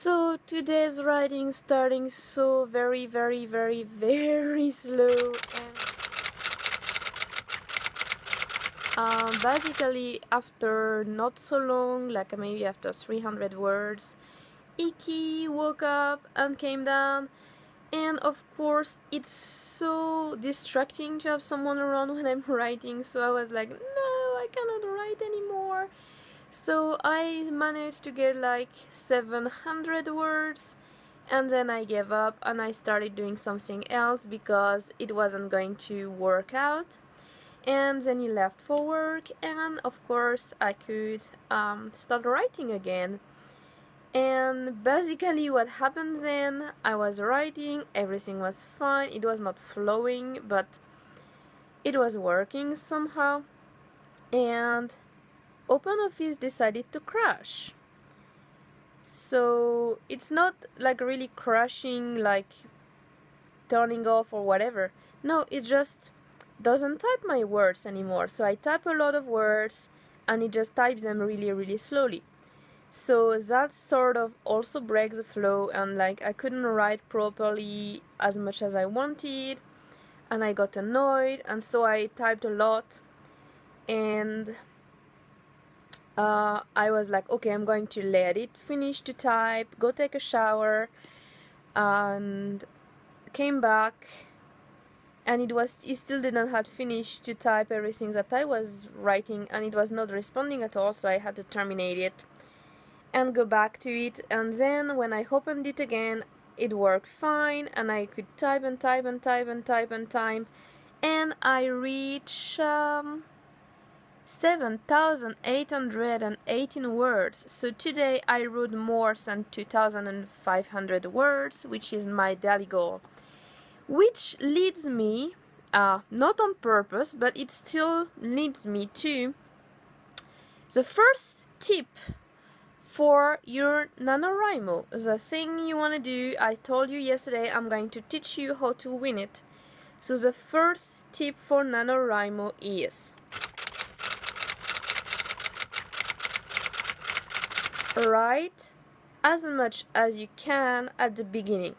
So today's writing starting so very slow, and basically after not so long, like maybe after 300 words, Iki woke up and came down, and of course it's so distracting to have someone around when I'm writing, so I was like, no, I cannot write anymore. So I managed to get like 700 words, and then I gave up and I started doing something else because it wasn't going to work out. And then he left for work, and of course I could start writing again. And basically what happened then, I was writing, everything was fine, it was not flowing, but it was working somehow, and OpenOffice decided to crash. So it's not like really crashing, like turning off or whatever. No, it just doesn't type my words anymore. So I type a lot of words and it just types them really slowly. So that sort of also breaks the flow, and like I couldn't write properly as much as I wanted, and I got annoyed, and so I typed a lot, and I was like, okay, I'm going to let it finish to type, go take a shower, and came back, and it still didn't have finished to type everything that I was writing, and it was not responding at all, so I had to terminate it and go back to it. And then when I opened it again, it worked fine, and I could type and type and type and type and type, and I reached 7,818 words. So today I wrote more than 2,500 words, which is my daily goal. Which leads me, not on purpose, but it still leads me to the first tip for your NaNoWriMo. The thing you want to do, I told you yesterday, I'm going to teach you how to win it. So the first tip for NaNoWriMo is write as much as you can at the beginning.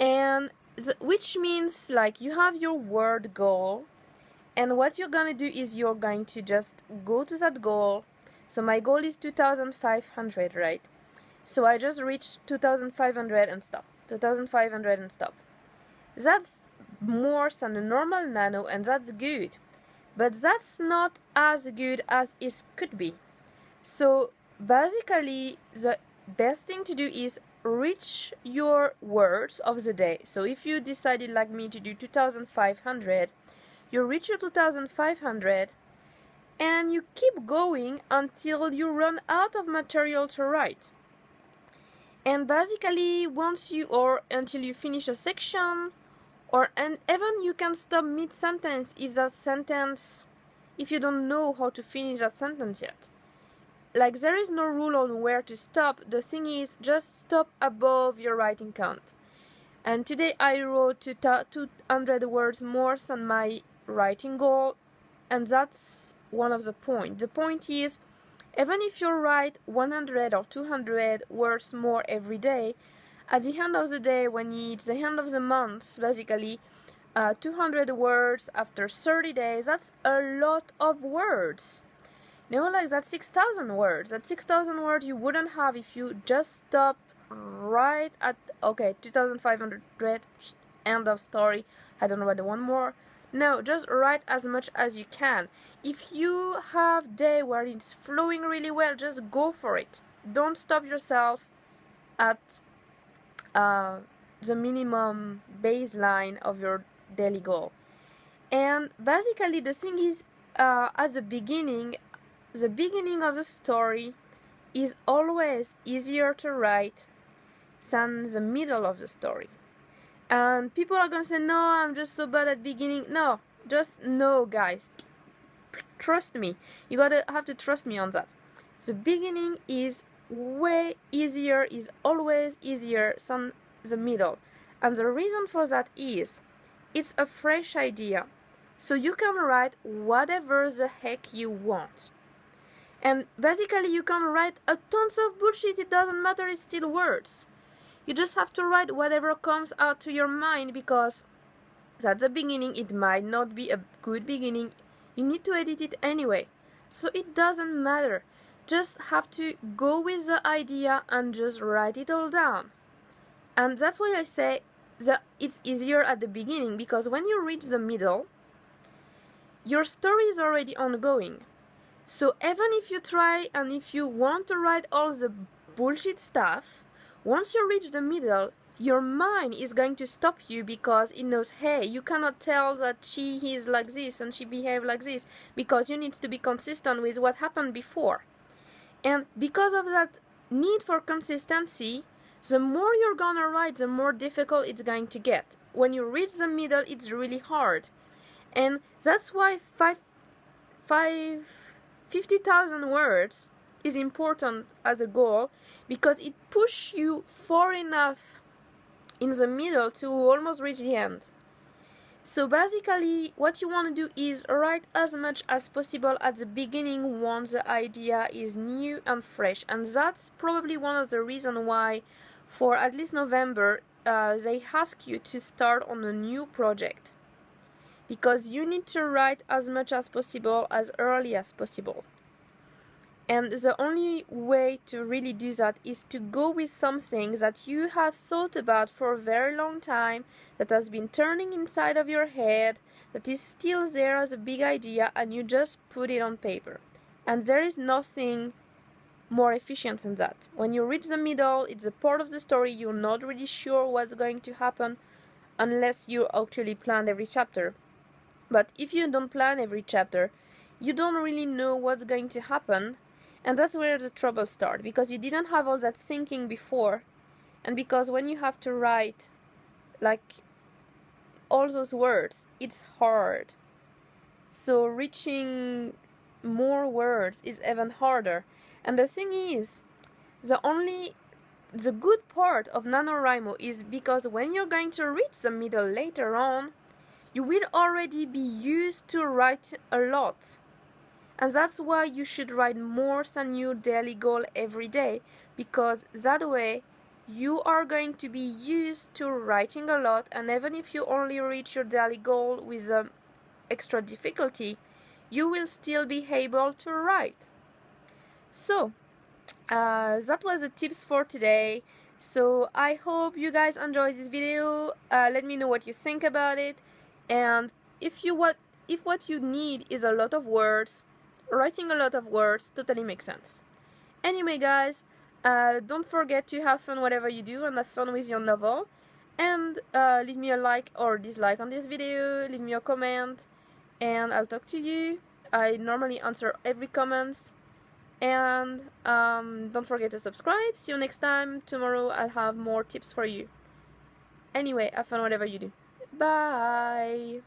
And which means like you have your word goal, and what you're gonna do is you're going to just go to that goal. So my goal is 2,500, right? So I just reached 2,500 and stop, 2,500 and stop. That's more than a normal nano, and that's good, but that's not as good as it could be. So basically the best thing to do is reach your words of the day. So if you decided like me to do 2,500, you reach your 2,500 and you keep going until you run out of material to write. And basically once you, or until you finish a section, and even you can stop mid-sentence if you don't know how to finish that sentence yet. Like there is no rule on where to stop. The thing is, just stop above your writing count. And today I wrote 200 words more than my writing goal, and that's one of the points. The point is, even if you write 100 or 200 words more every day, at the end of the day, when it's the end of the month, basically 200 words after 30 days, that's a lot of words. Like that's 6,000 words. That's 6,000 words you wouldn't have if you just stop right at, okay, 2,500, end of story. I don't know what the one more. No, just write as much as you can. If you have day where it's flowing really well, just go for it. Don't stop yourself at the minimum baseline of your daily goal. And basically the thing is, at the beginning of the story is always easier to write than the middle of the story. And people are gonna say, no, I'm just so bad at beginning. No, just no, guys. Trust me. You have to trust me on that. The beginning is way easier, is always easier than the middle. And the reason for that is, it's a fresh idea. So you can write whatever the heck you want. And basically you can write a tons of bullshit, it doesn't matter, it's still words. You just have to write whatever comes out to your mind, because that's the beginning. It might not be a good beginning. You need to edit it anyway. So it doesn't matter. Just have to go with the idea and just write it all down. And that's why I say that it's easier at the beginning, because when you reach the middle, your story is already ongoing. So even if you try and if you want to write all the bullshit stuff, once you reach the middle, your mind is going to stop you, because it knows, hey, you cannot tell that she is like this and she behaved like this, because you need to be consistent with what happened before. And because of that need for consistency, the more you're gonna write, the more difficult it's going to get. When you reach the middle, it's really hard. And that's why 50,000 words is important as a goal, because it pushes you far enough in the middle to almost reach the end. So basically what you want to do is write as much as possible at the beginning once the idea is new and fresh. And that's probably one of the reasons why for at least November they ask you to start on a new project, because you need to write as much as possible as early as possible. And the only way to really do that is to go with something that you have thought about for a very long time, that has been turning inside of your head, that is still there as a big idea, and you just put it on paper. And there is nothing more efficient than that. When you reach the middle, it's a part of the story, you're not really sure what's going to happen unless you actually plan every chapter. But if you don't plan every chapter, you don't really know what's going to happen. And that's where the trouble starts, because you didn't have all that thinking before, and because when you have to write like all those words, it's hard. So reaching more words is even harder. And the thing is, the good part of NaNoWriMo is because when you're going to reach the middle later on, you will already be used to write a lot. And that's why you should write more than your daily goal every day, because that way you are going to be used to writing a lot, and even if you only reach your daily goal with extra difficulty, you will still be able to write. So that was the tips for today. So I hope you guys enjoyed this video. Let me know what you think about it, and if what you need is a lot of words, writing a lot of words totally makes sense. Anyway guys, don't forget to have fun whatever you do, and have fun with your novel, and leave me a like or dislike on this video, leave me a comment, and I'll talk to you. I normally answer every comments, and don't forget to subscribe. See you next time. Tomorrow I'll have more tips for you. Anyway, have fun whatever you do. Bye!